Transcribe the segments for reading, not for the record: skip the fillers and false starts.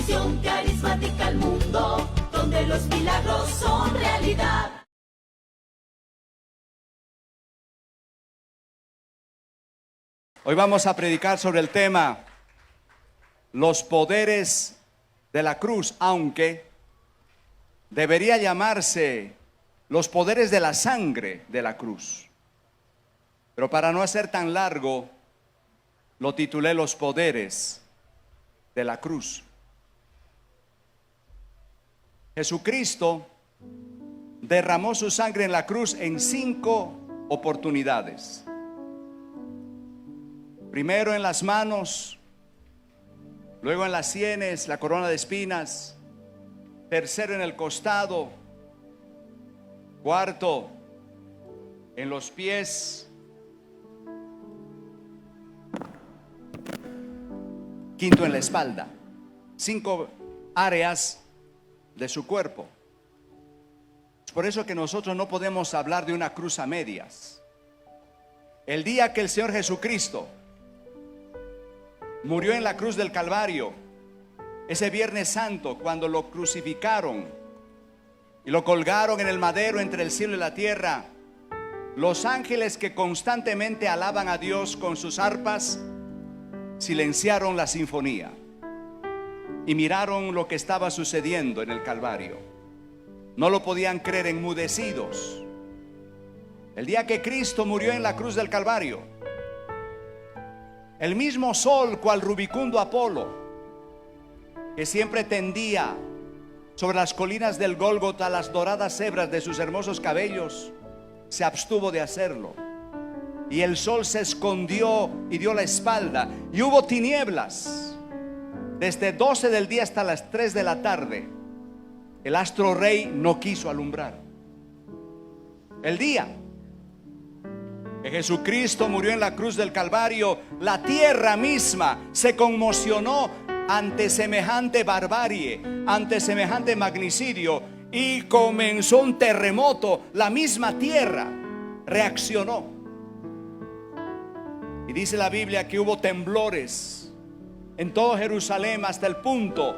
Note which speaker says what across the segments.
Speaker 1: misión carismática al mundo, donde los milagros son realidad.
Speaker 2: Hoy vamos a predicar sobre el tema los poderes de la cruz, aunque debería llamarse los poderes de la sangre de la cruz. Pero para no hacer tan largo, lo titulé los poderes de la cruz. Jesucristo derramó su sangre en la cruz en 5 oportunidades. Primero en las manos, luego en las sienes, la corona de espinas. Tercero en el costado. Cuarto en los pies. Quinto en la espalda. 5 áreas de su cuerpo. Es por eso que nosotros no podemos hablar de una cruz a medias. El día que el Señor Jesucristo murió en la cruz del Calvario, ese Viernes Santo, cuando lo crucificaron y lo colgaron en el madero entre el cielo y la tierra, los ángeles que constantemente alaban a Dios con sus arpas silenciaron la sinfonía y miraron lo que estaba sucediendo en el Calvario. No lo podían creer, enmudecidos. El día que Cristo murió en la cruz del Calvario, el mismo sol cual rubicundo Apolo, que siempre tendía sobre las colinas del Gólgota las doradas hebras de sus hermosos cabellos, se abstuvo de hacerlo. Y el sol se escondió y dio la espalda, y hubo tinieblas desde 12 del día hasta las 3 de la tarde. El astro rey no quiso alumbrar. El día que Jesucristo murió en la cruz del Calvario, la tierra misma se conmocionó ante semejante barbarie, ante semejante magnicidio, y comenzó un terremoto. La misma tierra reaccionó. Y dice la Biblia que hubo temblores en todo Jerusalén, hasta el punto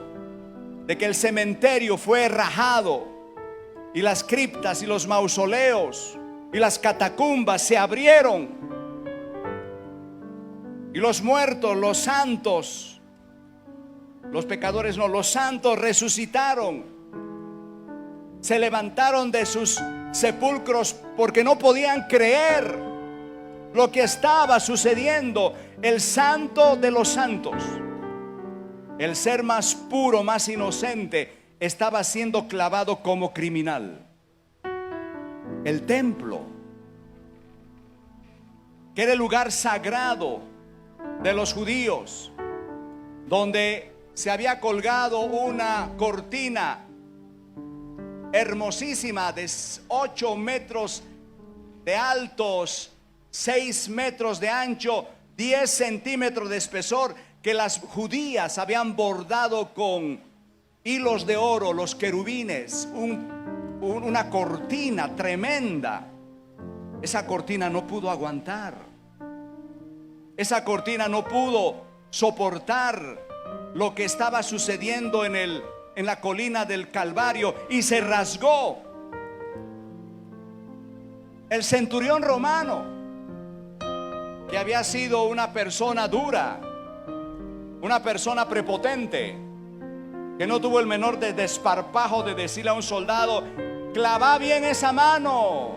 Speaker 2: de que el cementerio fue rajado, y las criptas y los mausoleos y las catacumbas se abrieron, y los muertos, los santos, los pecadores no, los santos resucitaron, se levantaron de sus sepulcros porque no podían creer lo que estaba sucediendo. El santo de los santos, el ser más puro, más inocente, estaba siendo clavado como criminal. El templo, que era el lugar sagrado de los judíos, donde se había colgado una cortina hermosísima de 8 metros de altos, 6 metros de ancho, 10 centímetros de espesor, que las judías habían bordado con hilos de oro, los querubines, una cortina tremenda. Esa cortina no pudo aguantar. Esa cortina no pudo soportar lo que estaba sucediendo en la colina del Calvario, y se rasgó. El centurión romano, que había sido una persona dura, una persona prepotente, que no tuvo el menor desparpajo de decirle a un soldado: clava bien esa mano,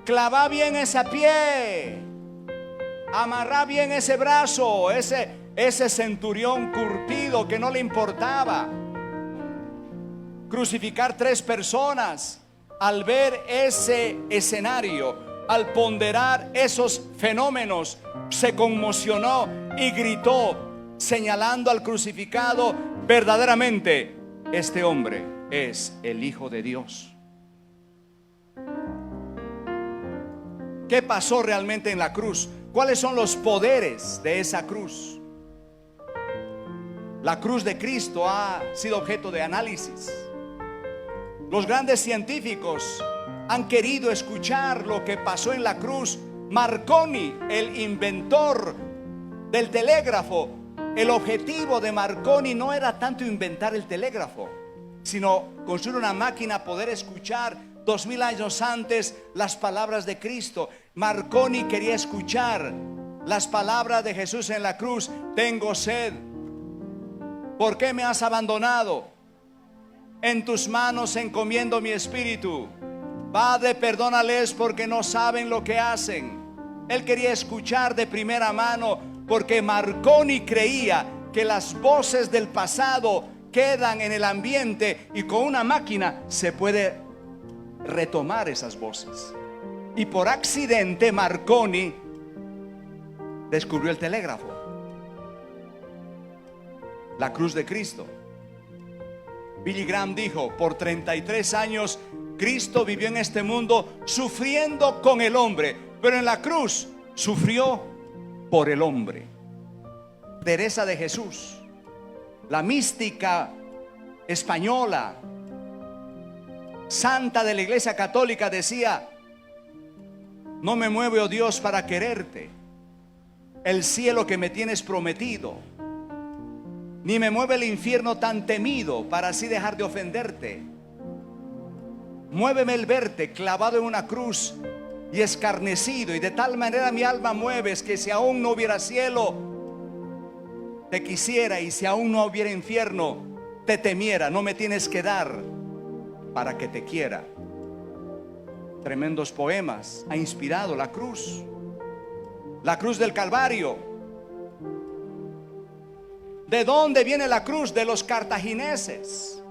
Speaker 2: clava bien ese pie, amarra bien ese brazo. Ese centurión curtido, que no le importaba crucificar 3 personas, al ver ese escenario, al ponderar esos fenómenos, se conmocionó y gritó, señalando al crucificado: verdaderamente este hombre es el Hijo de Dios. ¿Qué pasó realmente en la cruz? ¿Cuáles son los poderes de esa cruz? La cruz de Cristo ha sido objeto de análisis. Los grandes científicos han querido escuchar lo que pasó en la cruz. Marconi, el inventor del telégrafo, el objetivo de Marconi no era tanto inventar el telégrafo, sino construir una máquina, poder escuchar 2000 años antes las palabras de Cristo. Marconi quería escuchar las palabras de Jesús en la cruz: tengo sed, ¿por qué me has abandonado? En tus manos encomiendo mi espíritu. Padre, perdónales porque no saben lo que hacen. Él quería escuchar de primera mano, porque Marconi creía que las voces del pasado quedan en el ambiente y con una máquina se puede retomar esas voces. Y por accidente Marconi descubrió el telégrafo, la cruz de Cristo. Billy Graham dijo: por 33 años Cristo vivió en este mundo sufriendo con el hombre, pero en la cruz sufrió por el hombre. Teresa de Jesús, la mística española, santa de la Iglesia Católica, decía: no me mueve, oh Dios, para quererte el cielo que me tienes prometido, ni me mueve el infierno tan temido para así dejar de ofenderte. Muéveme el verte clavado en una cruz y escarnecido, y de tal manera mi alma mueves que si aún no hubiera cielo te quisiera, y si aún no hubiera infierno te temiera. No me tienes que dar para que te quiera. Tremendos poemas ha inspirado la cruz del Calvario. ¿De dónde viene la cruz? De los cartagineses.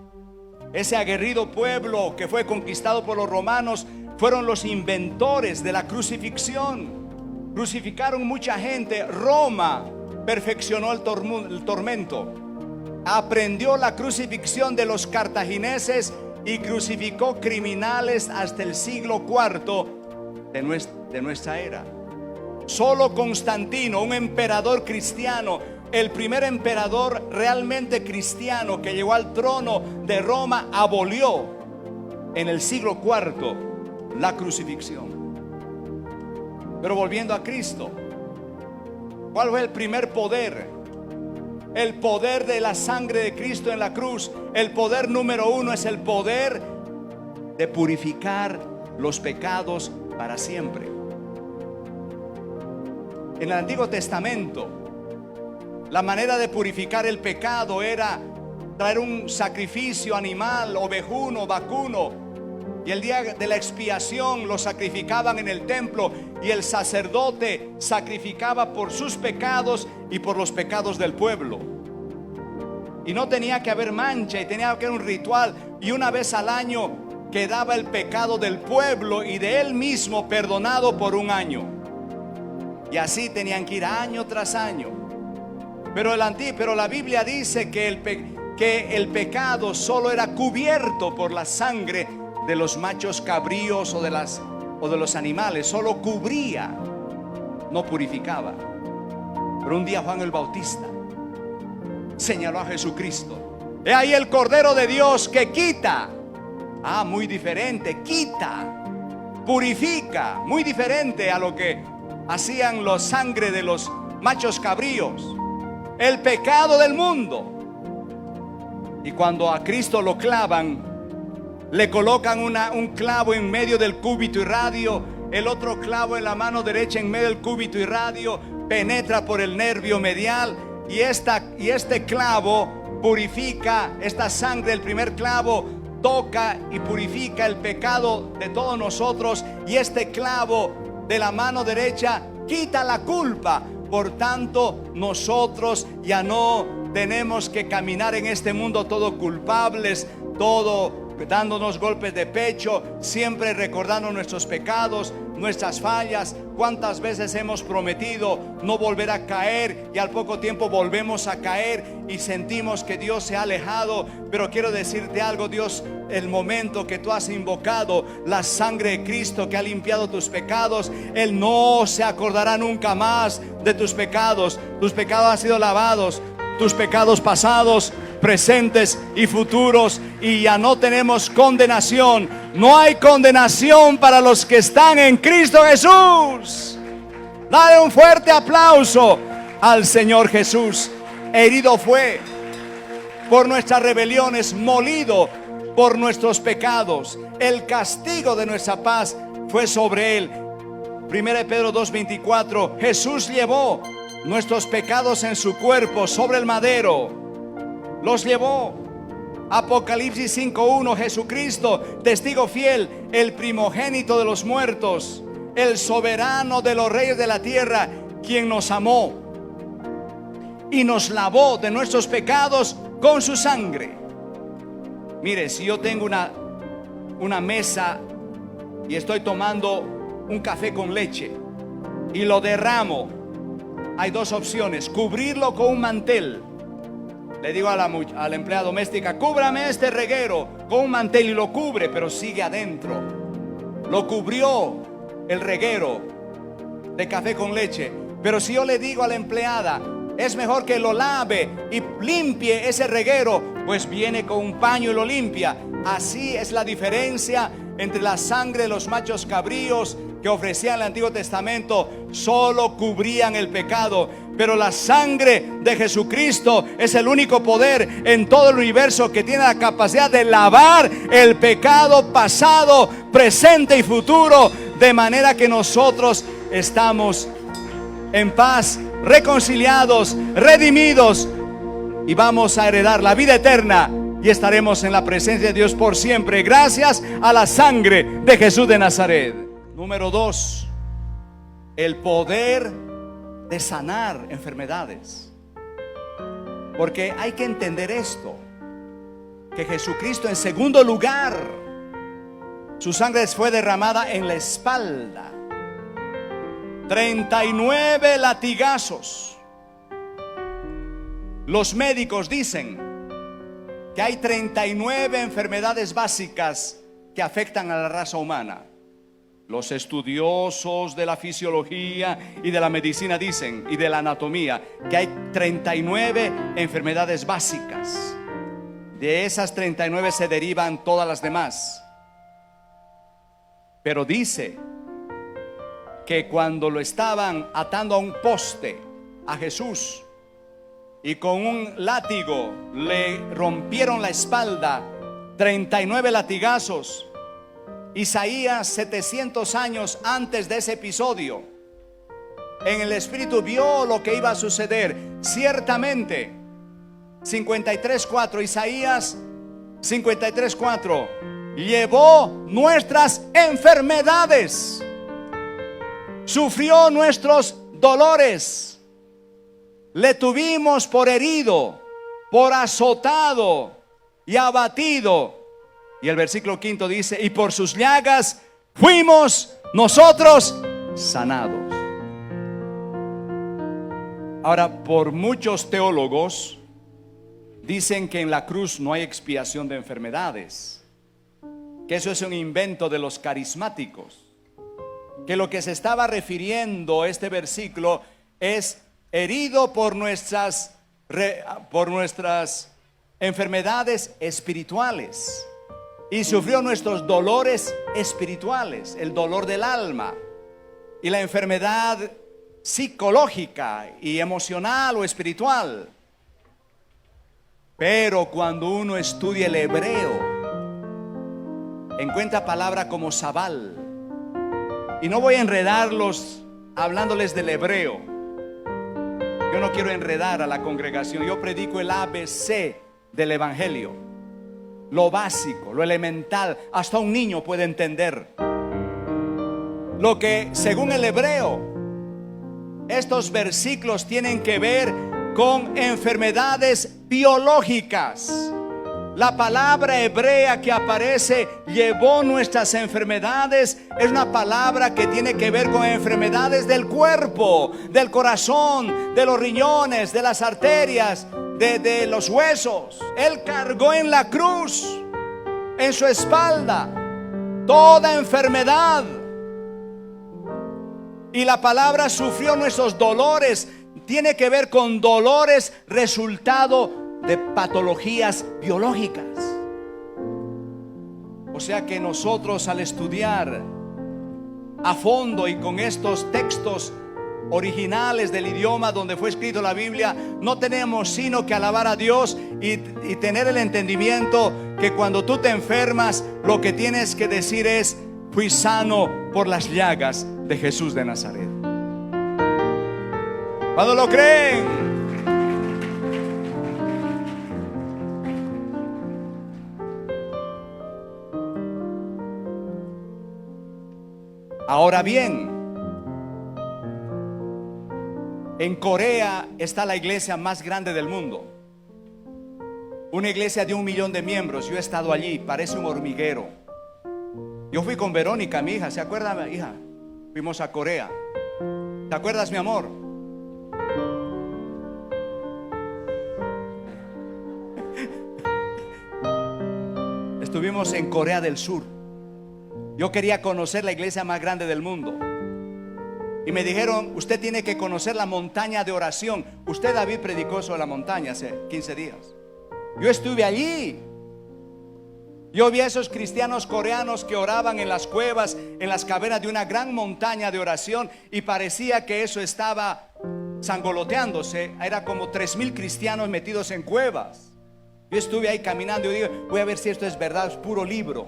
Speaker 2: Ese aguerrido pueblo que fue conquistado por los romanos fueron los inventores de la crucifixión. Crucificaron mucha gente. Roma perfeccionó el tormento. Aprendió la crucifixión de los cartagineses y crucificó criminales hasta el siglo IV de nuestra era. Solo Constantino, un emperador cristiano, el primer emperador realmente cristiano que llegó al trono de Roma, abolió en el siglo IV la crucifixión. Pero volviendo a Cristo, ¿cuál fue el primer poder? El poder de la sangre de Cristo en la cruz. El poder número uno es el poder de purificar los pecados para siempre. En el Antiguo Testamento, la manera de purificar el pecado era traer un sacrificio animal, ovejuno, vacuno, y el día de la expiación lo sacrificaban en el templo, y el sacerdote sacrificaba por sus pecados y por los pecados del pueblo. Y no tenía que haber mancha, y tenía que haber un ritual, y una vez al año quedaba el pecado del pueblo y de él mismo perdonado por un año. Y así tenían que ir año tras año. Pero la Biblia dice que el pecado solo era cubierto por la sangre de los machos cabríos o de los animales. Solo cubría, no purificaba. Pero un día Juan el Bautista señaló a Jesucristo: he ahí el Cordero de Dios que quita. Muy diferente, quita, purifica, muy diferente a lo que hacían la sangre de los machos cabríos, el pecado del mundo. Y cuando a Cristo lo clavan, le colocan un clavo en medio del cúbito y radio, el otro clavo en la mano derecha en medio del cúbito y radio, penetra por el nervio medial, y este clavo purifica, esta sangre del primer clavo toca y purifica el pecado de todos nosotros, y este clavo de la mano derecha quita la culpa. Por tanto, nosotros ya no tenemos que caminar en este mundo todo culpables, todo dándonos golpes de pecho, siempre recordando nuestros pecados, nuestras fallas. Cuántas veces hemos prometido no volver a caer y al poco tiempo volvemos a caer y sentimos que Dios se ha alejado. Pero quiero decirte algo: Dios, el momento que tú has invocado la sangre de Cristo que ha limpiado tus pecados, Él no se acordará nunca más de tus pecados. Tus pecados han sido lavados, tus pecados pasados, presentes y futuros, y ya no tenemos condenación. No hay condenación para los que están en Cristo Jesús. Dale un fuerte aplauso al Señor Jesús. herido fue por nuestras rebeliones, molido por nuestros pecados. El castigo de nuestra paz fue sobre él. 1 Pedro 2:24, Jesús llevó nuestros pecados en su cuerpo sobre el madero. Los llevó. Apocalipsis 5:1, Jesucristo, testigo fiel, el primogénito de los muertos, el soberano de los reyes de la tierra, quien nos amó y nos lavó de nuestros pecados con su sangre. Mire, si yo tengo una mesa y estoy tomando un café con leche y lo derramo, hay dos opciones: cubrirlo con un mantel. Le digo a la empleada doméstica: cúbrame este reguero con un mantel, y lo cubre, pero sigue adentro. Lo cubrió el reguero de café con leche. Pero si yo le digo a la empleada: es mejor que lo lave y limpie ese reguero, pues viene con un paño y lo limpia. Así es la diferencia entre la sangre de los machos cabríos que ofrecían el Antiguo Testamento. Solo cubrían el pecado, pero la sangre de Jesucristo es el único poder en todo el universo que tiene la capacidad de lavar el pecado pasado, presente y futuro, de manera que nosotros estamos en paz, reconciliados, redimidos, y vamos a heredar la vida eterna y estaremos en la presencia de Dios por siempre, gracias a la sangre de Jesús de Nazaret. Número 2, el poder de sanar enfermedades. Porque hay que entender esto, que Jesucristo, en segundo lugar, su sangre fue derramada en la espalda. 39 latigazos. Los médicos dicen que hay 39 enfermedades básicas que afectan a la raza humana. Los estudiosos de la fisiología y de la medicina dicen, y de la anatomía, que hay 39 enfermedades básicas. De esas 39 se derivan todas las demás. Pero dice que cuando lo estaban atando a un poste a Jesús y con un látigo le rompieron la espalda, 39 latigazos, Isaías, 700 años antes de ese episodio, en el Espíritu vio lo que iba a suceder. Ciertamente, 53:4, Isaías 53:4, llevó nuestras enfermedades, sufrió nuestros dolores, le tuvimos por herido, por azotado y abatido. Y el versículo 5 dice: y por sus llagas fuimos nosotros sanados. Ahora, por muchos teólogos dicen que en la cruz no hay expiación de enfermedades, que eso es un invento de los carismáticos, que lo que se estaba refiriendo este versículo es herido por nuestras enfermedades espirituales, y sufrió nuestros dolores espirituales, el dolor del alma y la enfermedad psicológica y emocional o espiritual. Pero cuando uno estudia el hebreo, encuentra palabra como sabal. Y no voy a enredarlos hablándoles del hebreo. Yo no quiero enredar a la congregación. Yo predico el ABC del evangelio, lo básico, lo elemental. Hasta un niño puede entender lo que, según el hebreo, estos versículos tienen que ver con enfermedades biológicas. La palabra hebrea que aparece, llevó nuestras enfermedades, es una palabra que tiene que ver con enfermedades del cuerpo, del corazón, de los riñones, de las arterias, de los huesos. Él cargó en la cruz, en su espalda, toda enfermedad. Y la palabra sufrió nuestros dolores tiene que ver con dolores resultado de patologías biológicas. O sea que nosotros, al estudiar a fondo y con estos textos originales del idioma donde fue escrito la Biblia, no tenemos sino que alabar a Dios y tener el entendimiento que cuando tú te enfermas, lo que tienes que decir es: fui sano por las llagas de Jesús de Nazaret. ¿Cuándo lo creen? Ahora bien, en Corea está la iglesia más grande del mundo. Una iglesia de 1 millón de miembros. Yo he estado allí, parece un hormiguero. Yo fui con Verónica, mi hija. ¿Se acuerda, hija? Fuimos a Corea. ¿Te acuerdas, mi amor? Estuvimos en Corea del Sur. Yo quería conocer la iglesia más grande del mundo. Y me dijeron: usted tiene que conocer la montaña de oración. Usted, David, predicó sobre la montaña hace 15 días. Yo estuve allí. Yo vi a esos cristianos coreanos que oraban en las cuevas, en las cavernas de una gran montaña de oración, y parecía que eso estaba sangoloteándose. Era como 3,000 cristianos metidos en cuevas. Yo estuve ahí caminando y digo: voy a ver si esto es verdad, es puro libro.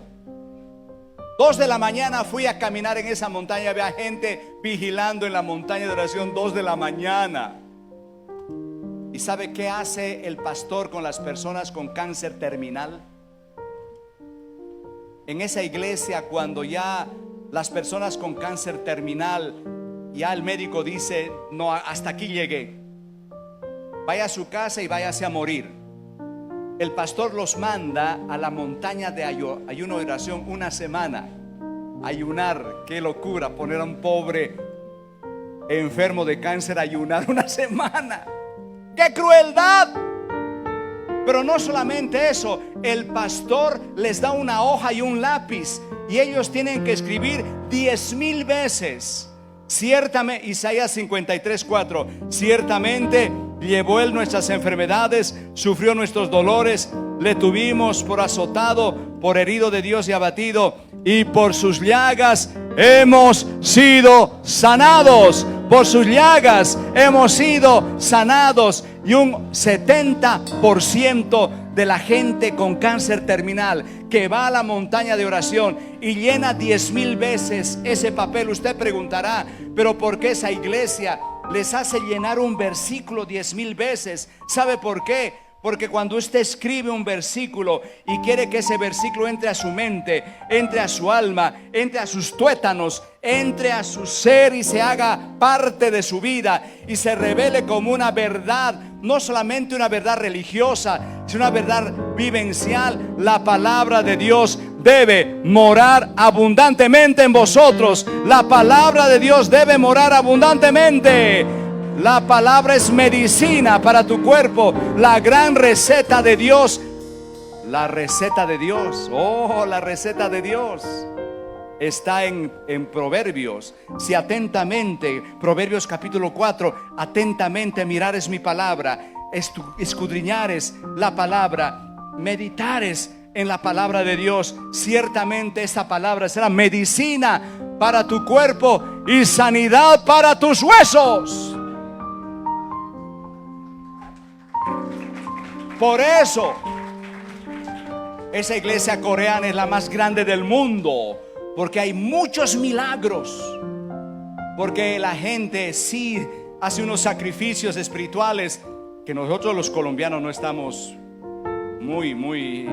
Speaker 2: 2 de la mañana fui a caminar en esa montaña. Había gente vigilando en la montaña de oración. 2 de la mañana. ¿Y sabe qué hace el pastor con las personas con cáncer terminal? En esa iglesia, cuando ya las personas con cáncer terminal, ya el médico dice: no, hasta aquí llegué, vaya a su casa y váyase a morir. El pastor los manda a la montaña de ayuno y oración 1 semana. Ayunar, qué locura, poner a un pobre enfermo de cáncer a ayunar 1 semana. ¡Qué crueldad! Pero no solamente eso, el pastor les da una hoja y un lápiz, y ellos tienen que escribir 10,000 veces. Ciertamente, Isaías 53:4, ciertamente llevó él nuestras enfermedades, sufrió nuestros dolores, le tuvimos por azotado, por herido de Dios y abatido, y por sus llagas hemos sido sanados. Por sus llagas hemos sido sanados. Y un 70% de la gente con cáncer terminal que va a la montaña de oración y llena 10,000 veces ese papel. Usted preguntará: ¿pero por qué esa iglesia les hace llenar un versículo 10,000 veces? ¿Sabe por qué? Porque cuando usted escribe un versículo y quiere que ese versículo entre a su mente, entre a su alma, entre a sus tuétanos, entre a su ser y se haga parte de su vida y se revele como una verdad, no solamente una verdad religiosa, sino una verdad vivencial, la palabra de Dios debe morar abundantemente en vosotros. La palabra de Dios debe morar abundantemente. La palabra es medicina para tu cuerpo. La gran receta de Dios. La receta de Dios. Oh, la receta de Dios está en Proverbios. Si atentamente, Proverbios capítulo 4, atentamente mirares mi palabra, escudriñares la palabra, meditares en la palabra de Dios, ciertamente esta palabra será medicina para tu cuerpo y sanidad para tus huesos. Por eso esa iglesia coreana es la más grande del mundo, porque hay muchos milagros, porque la gente sí hace unos sacrificios espirituales que nosotros los colombianos no estamos muy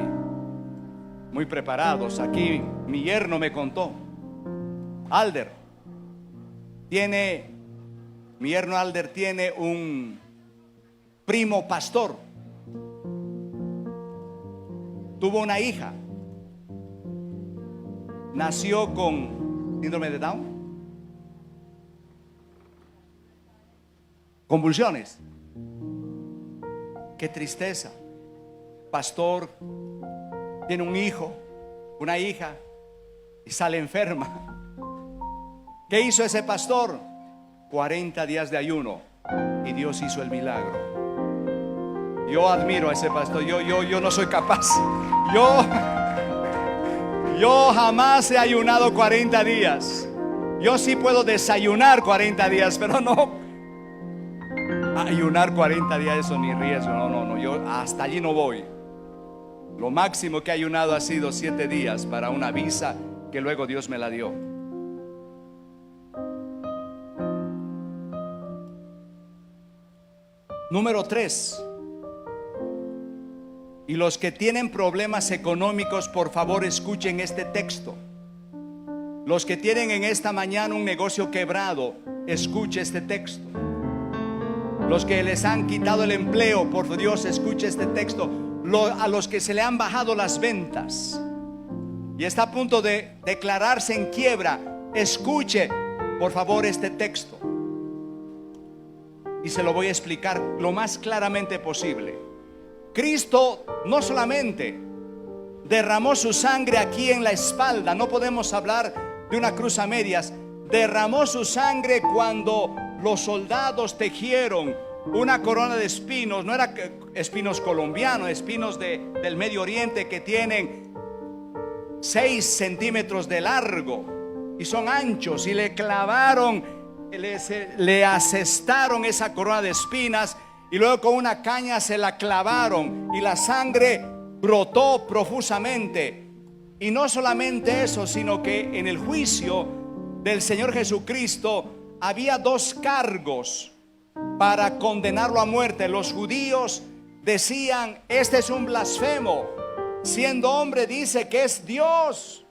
Speaker 2: preparados. Aquí mi yerno me contó, mi yerno Alder tiene un primo pastor. Tuvo una hija, nació con síndrome de Down, convulsiones. Qué tristeza. Pastor tiene un hijo, una hija, y sale enferma. ¿Qué hizo ese pastor? 40 días de ayuno, y Dios hizo el milagro. Yo admiro a ese pastor. Yo no soy capaz. Yo jamás he ayunado 40 días. Yo sí puedo desayunar 40 días, pero no ayunar 40 días, eso ni riesgo. No, yo hasta allí no voy. Lo máximo que he ayunado ha sido 7 días para una visa que luego Dios me la dio. Número 3. Y los que tienen problemas económicos, por favor, escuchen este texto. Los que tienen en esta mañana un negocio quebrado, escuche este texto. Los que les han quitado el empleo, por Dios, escuche este texto. A los que se le han bajado las ventas y está a punto de declararse en quiebra, escuche por favor este texto. Y se lo voy a explicar lo más claramente posible. Cristo no solamente derramó su sangre aquí en la espalda, no podemos hablar de una cruz a medias. Derramó su sangre cuando los soldados tejieron una corona de espinos. No era espinos colombianos, espinos del Medio Oriente, que tienen 6 centímetros de largo y son anchos, y le clavaron, le asestaron esa corona de espinas, y luego con una caña se la clavaron y la sangre brotó profusamente. Y no solamente eso, sino que en el juicio del Señor Jesucristo había 2 cargos para condenarlo a muerte. Los judíos decían: este es un blasfemo, siendo hombre dice que es Dios.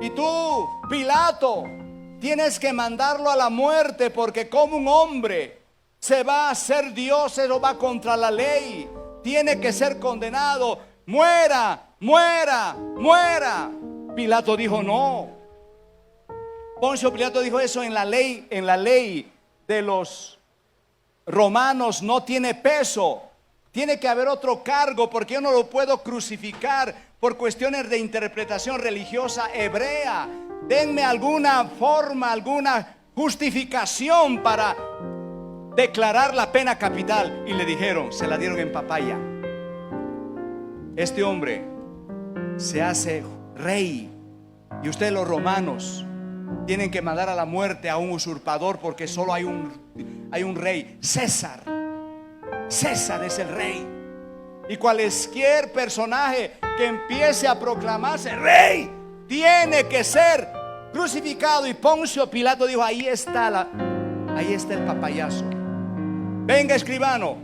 Speaker 2: Y tú, Pilato, tienes que mandarlo a la muerte, porque como un hombre se va a hacer Dios, eso va contra la ley, tiene que ser condenado. Muera, muera, muera. Pilato dijo no. Poncio Pilato dijo eso: en la ley de los romanos no tiene peso, tiene que haber otro cargo, porque yo no lo puedo crucificar por cuestiones de interpretación religiosa hebrea. Denme alguna forma, alguna justificación para declarar la pena capital. Y le dijeron, se la dieron en papaya: este hombre se hace rey, y ustedes los romanos tienen que mandar a la muerte a un usurpador, porque solo hay un rey, César. César es el rey, y cualquier personaje que empiece a proclamarse rey tiene que ser crucificado. Y Poncio Pilato dijo: ahí está el papayazo. Venga, escribano,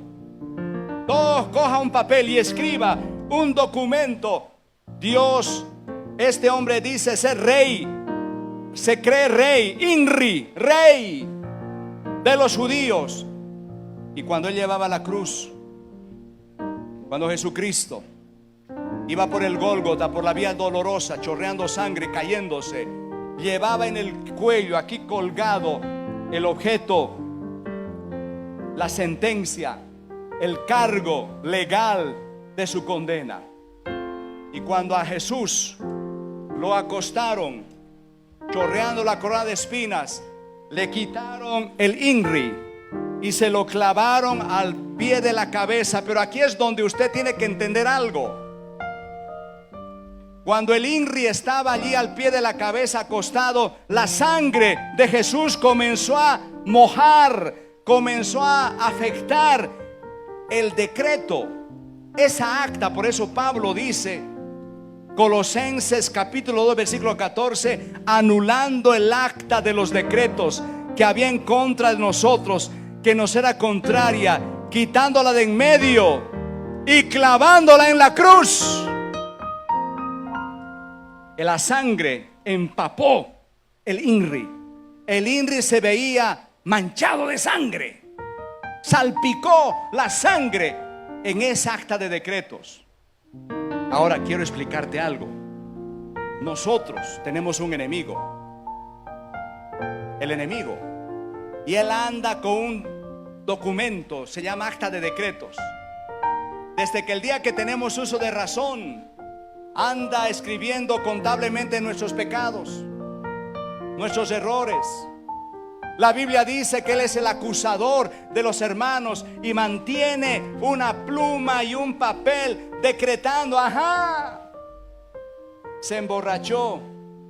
Speaker 2: coja un papel y escriba un documento. Dios, este hombre dice ser rey, se cree rey, INRI, rey de los judíos. Y cuando él llevaba la cruz, cuando Jesucristo iba por el Gólgota, por la vía dolorosa, chorreando sangre, cayéndose, llevaba en el cuello, aquí colgado, el objeto, la sentencia, el cargo legal de su condena. Y cuando a Jesús lo acostaron, chorreando la corona de espinas, le quitaron el INRI y se lo clavaron al pie de la cabeza. Pero aquí es donde usted tiene que entender algo. Cuando el INRI estaba allí al pie de la cabeza acostado, la sangre de Jesús comenzó a mojar, comenzó a afectar el decreto, esa acta. Por eso Pablo dice, Colosenses capítulo 2 versículo 14, anulando el acta de los decretos que había en contra de nosotros, que nos era contraria, quitándola de en medio y clavándola en la cruz. La sangre empapó el INRI. El INRI se veía manchado de sangre, salpicó la sangre en esa acta de decretos. Ahora quiero explicarte algo. Nosotros tenemos un enemigo, el enemigo, y él anda con un documento, se llama acta de decretos. Desde que el día que tenemos uso de razón, anda escribiendo contablemente nuestros pecados, nuestros errores. La Biblia dice que él es el acusador de los hermanos y mantiene una pluma y un papel decretando: ajá, se emborrachó,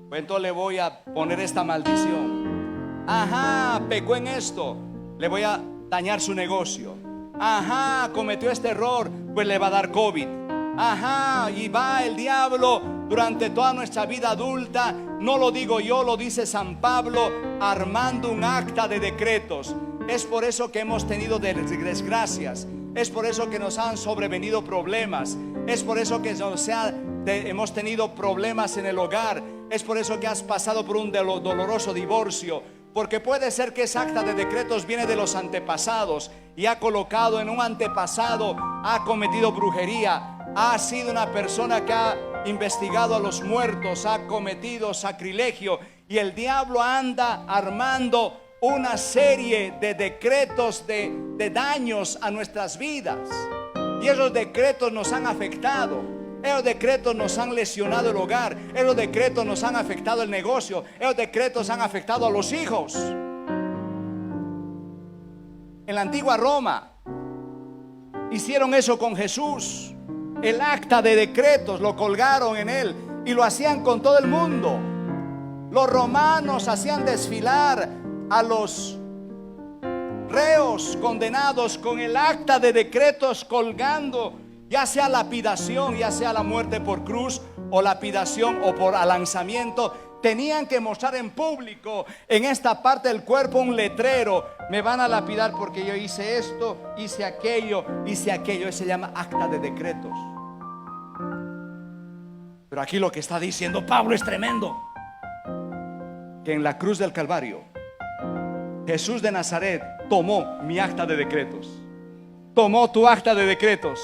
Speaker 2: pues entonces le voy a poner esta maldición. Ajá, pecó en esto, le voy a dañar su negocio. Ajá, cometió este error, pues le va a dar COVID. Ajá, y va el diablo durante toda nuestra vida adulta, no lo digo yo, lo dice San Pablo, armando un acta de decretos. Es por eso que hemos tenido desgracias, es por eso que nos han sobrevenido problemas, es por eso que hemos tenido problemas en el hogar, es por eso que has pasado por un doloroso divorcio. Porque puede ser que esa acta de decretos viene de los antepasados y ha colocado en un antepasado, ha cometido brujería, ha sido una persona que ha investigado a los muertos, ha cometido sacrilegio, y el diablo anda armando una serie de decretos de daños a nuestras vidas. Y esos decretos nos han afectado. Esos decretos nos han lesionado el hogar. Esos decretos nos han afectado el negocio. Esos decretos han afectado a los hijos. En la antigua Roma hicieron eso con Jesús. El acta de decretos lo colgaron en él y lo hacían con todo el mundo. Los romanos hacían desfilar a los reos condenados con el acta de decretos colgando, ya sea lapidación, ya sea la muerte por cruz, o lapidación o por alanzamiento. Tenían que mostrar en público, en esta parte del cuerpo, un letrero: me van a lapidar porque yo hice esto, hice aquello, hice aquello. Eso se llama acta de decretos. Pero aquí lo que está diciendo Pablo es tremendo: que en la cruz del Calvario Jesús de Nazaret tomó mi acta de decretos, tomó tu acta de decretos,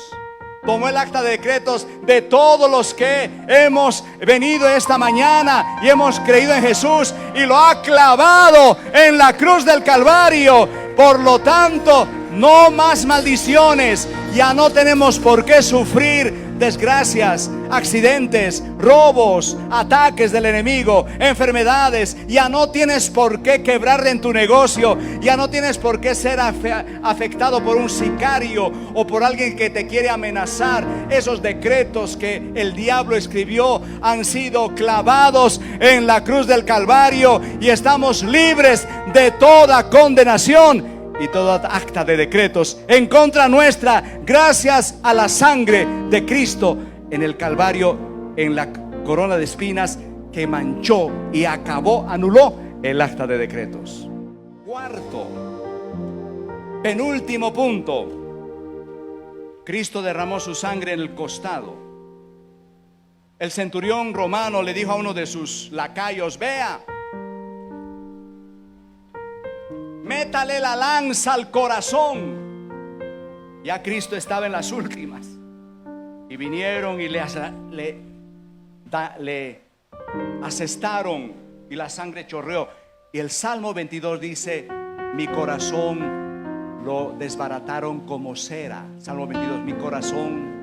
Speaker 2: tomó el acta de decretos de todos los que hemos venido esta mañana y hemos creído en Jesús, y lo ha clavado en la cruz del Calvario. Por lo tanto, no más maldiciones. Ya no tenemos por qué sufrir desgracias, accidentes, robos, ataques del enemigo, enfermedades. Ya no tienes por qué quebrar en tu negocio. Ya no tienes por qué ser afectado por un sicario o por alguien que te quiere amenazar. Esos decretos que el diablo escribió han sido clavados en la cruz del Calvario, y estamos libres de toda condenación y toda acta de decretos en contra nuestra, gracias a la sangre de Cristo en el Calvario, en la corona de espinas que manchó y acabó, anuló el acta de decretos. Cuarto, penúltimo punto: Cristo derramó su sangre en el costado. El centurión romano le dijo a uno de sus lacayos: vea, métale la lanza al corazón. Ya Cristo estaba en las últimas, y vinieron y le asestaron, y la sangre chorreó. Y el Salmo 22 dice: mi corazón lo desbarataron como cera. Salmo 22: mi corazón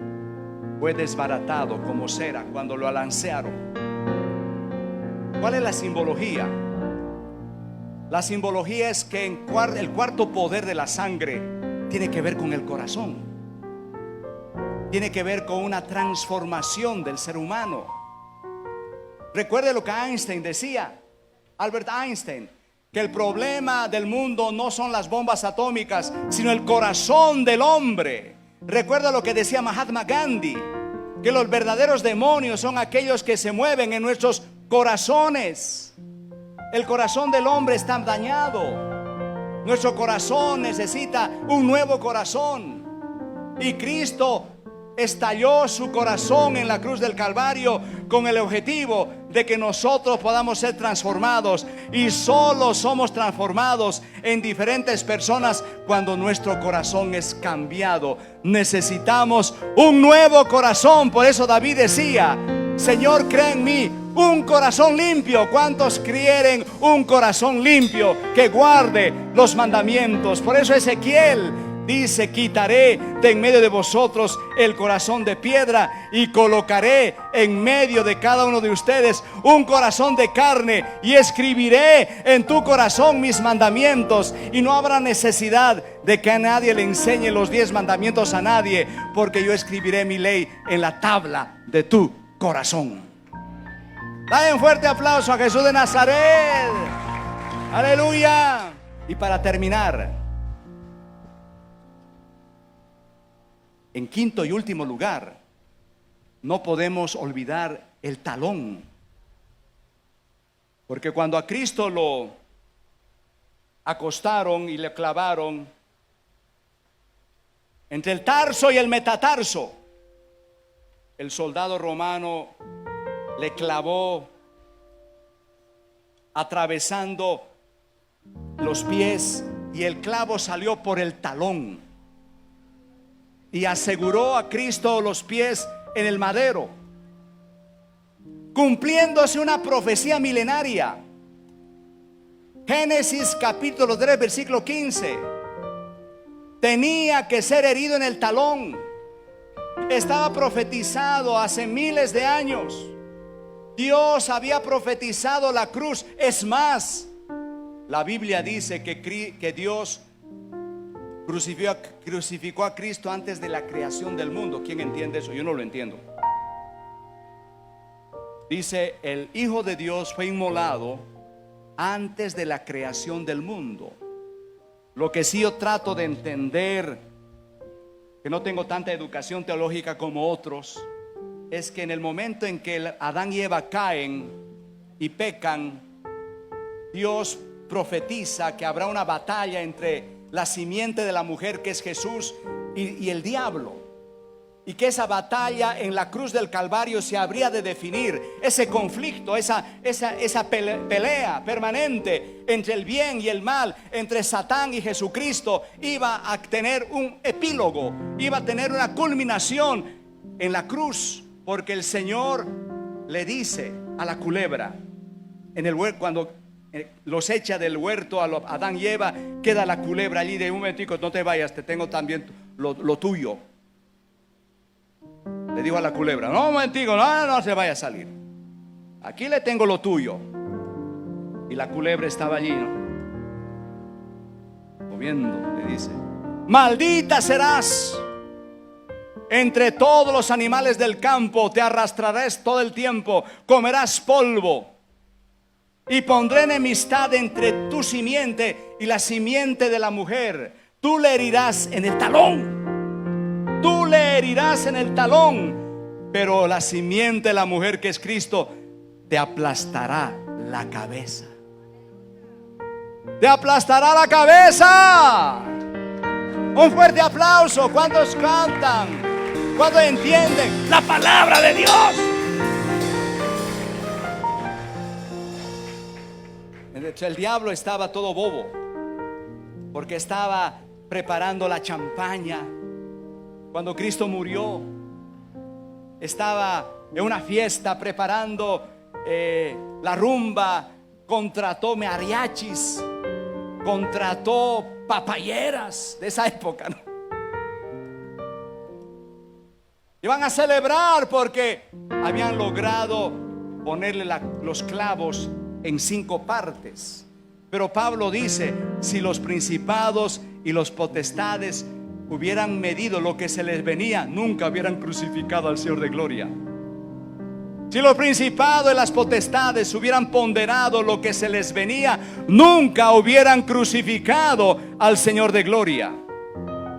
Speaker 2: fue desbaratado como cera cuando lo alancearon. ¿Cuál es la simbología? La simbología es que el cuarto poder de la sangre tiene que ver con el corazón. Tiene que ver con una transformación del ser humano. Recuerde lo que Einstein decía, Albert Einstein, que el problema del mundo no son las bombas atómicas, sino el corazón del hombre. Recuerda lo que decía Mahatma Gandhi, que los verdaderos demonios son aquellos que se mueven en nuestros corazones. El corazón del hombre está dañado. Nuestro corazón necesita un nuevo corazón. Y Cristo estalló su corazón en la cruz del Calvario con el objetivo de que nosotros podamos ser transformados. Y solo somos transformados en diferentes personas cuando nuestro corazón es cambiado. Necesitamos un nuevo corazón. Por eso David decía: Señor, crea en mí un corazón limpio. ¿Cuántos quieren un corazón limpio que guarde los mandamientos? Por eso Ezequiel dice: quitaré de en medio de vosotros el corazón de piedra y colocaré en medio de cada uno de ustedes un corazón de carne, y escribiré en tu corazón mis mandamientos. Y no habrá necesidad de que a nadie le enseñe los 10 mandamientos a nadie, porque yo escribiré mi ley en la tabla de tu corazón. Dale un fuerte aplauso a Jesús de Nazaret. Aleluya. Y para terminar, En quinto y último lugar, no podemos olvidar el talón. Porque cuando a Cristo lo acostaron y le clavaron entre el tarso y el metatarso, el soldado romano le clavó atravesando los pies y el clavo salió por el talón y aseguró a Cristo los pies en el madero, cumpliéndose una profecía milenaria. Génesis capítulo 3 versículo 15. Tenía que ser herido en el talón. Estaba profetizado hace miles de años. Dios había profetizado la cruz. Es más, la Biblia dice que Dios crucificó a Cristo antes de la creación del mundo. ¿Quién entiende eso? Yo no lo entiendo. Dice, el Hijo de Dios fue inmolado antes de la creación del mundo. Lo que sí yo trato de entender, que no tengo tanta educación teológica como otros, es que en el momento en que Adán y Eva caen y pecan, Dios profetiza que habrá una batalla entre la simiente de la mujer, que es Jesús, y el diablo, y que esa batalla en la cruz del Calvario se habría de definir. Ese conflicto, esa pelea permanente entre el bien y el mal, entre Satán y Jesucristo, iba a tener un epílogo, iba a tener una culminación en la cruz, porque el Señor le dice a la culebra en el huerto, cuando los echa del huerto a Adán y Eva, queda la culebra allí de un momentico, no te vayas, te tengo también lo tuyo. Le dijo a la culebra, no, un momentico, no se vaya a salir, aquí le tengo lo tuyo. Y la culebra estaba allí, ¿no? Comiendo, le dice, maldita serás entre todos los animales del campo, te arrastrarás todo el tiempo, comerás polvo, y pondré enemistad entre tu simiente y la simiente de la mujer. Tú le herirás en el talón, tú le herirás en el talón, pero la simiente de la mujer, que es Cristo, te aplastará la cabeza. Te aplastará la cabeza. Un fuerte aplauso. ¿Cuántos cantan? ¿Cuántos entienden la palabra de Dios? El diablo estaba todo bobo, porque estaba preparando la champaña. Cuando Cristo murió, estaba en una fiesta preparando la rumba. Contrató mariachis, contrató papayeras de esa época, ¿no? Iban a celebrar porque habían logrado ponerle los clavos en 5 partes. Pero Pablo dice, si los principados y los potestades hubieran medido lo que se les venía, nunca hubieran crucificado al Señor de gloria. Si los principados y las potestades hubieran ponderado lo que se les venía, nunca hubieran crucificado al Señor de gloria.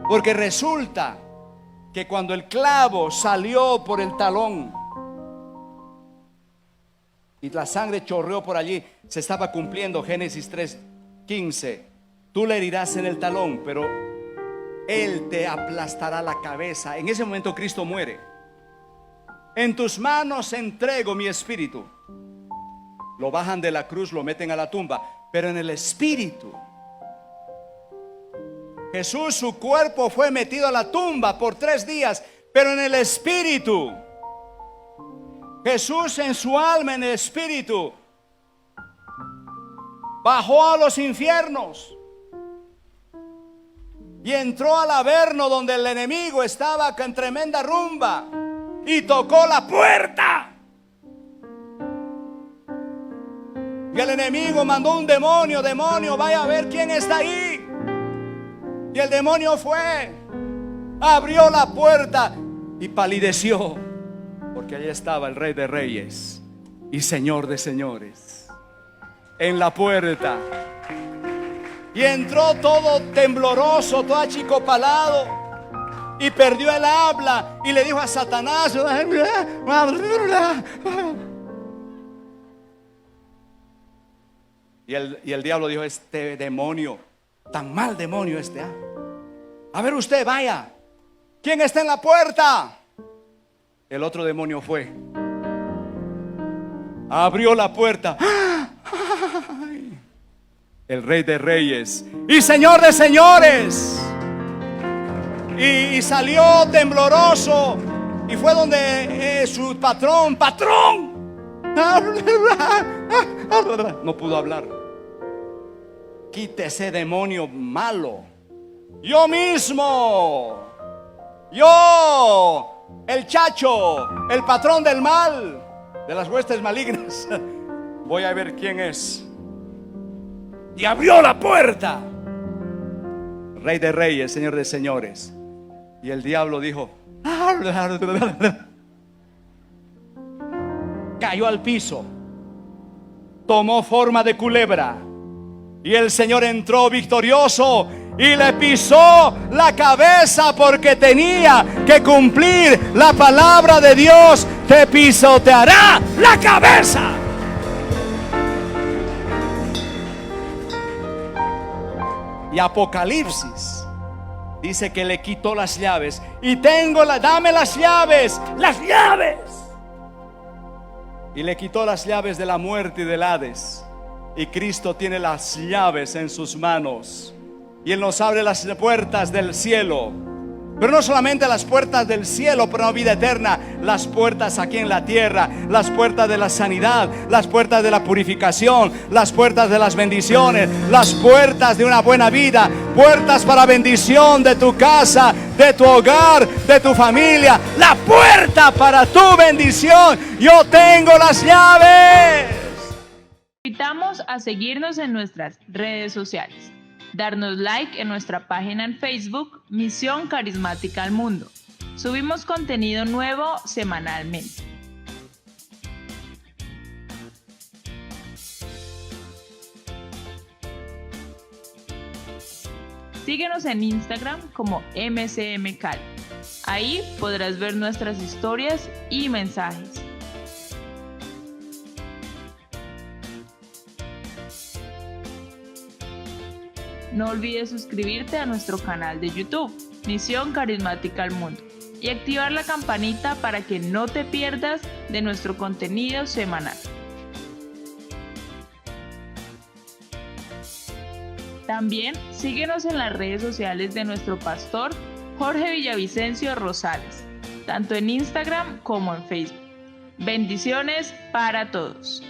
Speaker 2: Porque resulta que cuando el clavo salió por el talón y la sangre chorreó por allí, se estaba cumpliendo Génesis 3:15. Tú le herirás en el talón, pero Él te aplastará la cabeza. En ese momento Cristo muere. En tus manos entrego mi espíritu. Lo bajan de la cruz, lo meten a la tumba, pero en el espíritu, Jesús, su cuerpo fue metido a la tumba por 3 días, pero en el espíritu, Jesús en su alma, en el espíritu, bajó a los infiernos y entró al averno donde el enemigo estaba con tremenda rumba y tocó la puerta. Y el enemigo mandó un demonio, vaya a ver quién está ahí. Y el demonio fue, abrió la puerta y palideció, porque allí estaba el Rey de Reyes y Señor de Señores en la puerta. Y entró todo tembloroso, todo achicopalado, y perdió el habla y le dijo a Satanás. Y el diablo dijo: este demonio, tan mal demonio este, ¿ah? A ver usted, vaya, ¿quién está en la puerta? El otro demonio fue, abrió la puerta. ¡Ay! El Rey de Reyes y Señor de Señores. Y salió tembloroso y fue donde su patrón. No pudo hablar. Quítese, demonio malo. Yo mismo, yo, el Chacho, el patrón del mal, de las huestes malignas, voy a ver quién es. Y abrió la puerta. Rey de Reyes, Señor de Señores. Y el diablo dijo, cayó al piso, tomó forma de culebra, y el Señor entró victorioso y le pisó la cabeza, porque tenía que cumplir la palabra de Dios: te pisoteará la cabeza. Y Apocalipsis dice que le quitó las llaves. Y dame las llaves, las llaves. Y le quitó las llaves de la muerte y del Hades. Y Cristo tiene las llaves en sus manos. Y Él nos abre las puertas del cielo. Pero no solamente las puertas del cielo para una vida eterna, las puertas aquí en la tierra, las puertas de la sanidad, las puertas de la purificación, las puertas de las bendiciones, las puertas de una buena vida, puertas para bendición de tu casa, de tu hogar, de tu familia, la puerta para tu bendición. Yo tengo las llaves.
Speaker 3: Invitamos a seguirnos en nuestras redes sociales. Darnos like en nuestra página en Facebook, Misión Carismática al Mundo. Subimos contenido nuevo semanalmente. Síguenos en Instagram como MCM Cali. Ahí podrás ver nuestras historias y mensajes. No olvides suscribirte a nuestro canal de YouTube, Misión Carismática al Mundo, y activar la campanita para que no te pierdas de nuestro contenido semanal. También síguenos en las redes sociales de nuestro pastor Jorge Villavicencio Rosales, tanto en Instagram como en Facebook. Bendiciones para todos.